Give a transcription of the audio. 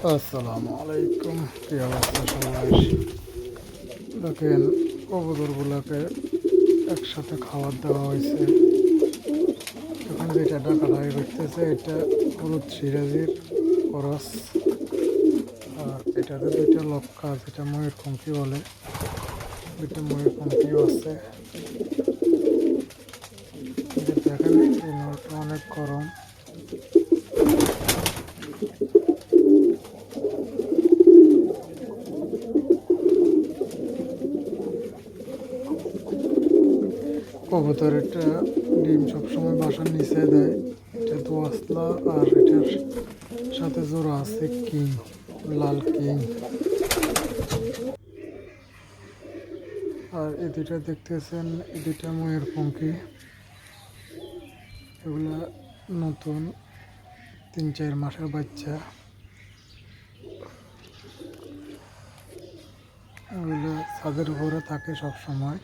আসসালামু আলাইকুম, কি অবস্থা সবাই? দেখেন, কবুতরগুলোকে একসাথে খাবার দেওয়া হয়েছে। এখন যেটা ডাকাডাকি করতেছে এটা হলুদ সিরাজির করস। আর এটাতে দুইটা লক্কা, যেটা ময়ূরপঙ্খী বলে, দুইটা ময়ূরপঙ্খীও আছে। দেখেন এই নলটা অনেক গরম। কবুতর এটা ডিম সবসময় বাসার নিচে দেয়। এটা দোয়াশলা, আর এটার সাথে জোড়া আছে কিং, লাল কিং। আর এই দুইটা দেখতেছেন, এই দুইটা ময়ূরপঙ্খী। এগুলা নতুন 3-4 মাসের বাচ্চা। এগুলো ছাদের উপরে থাকে সব সময়।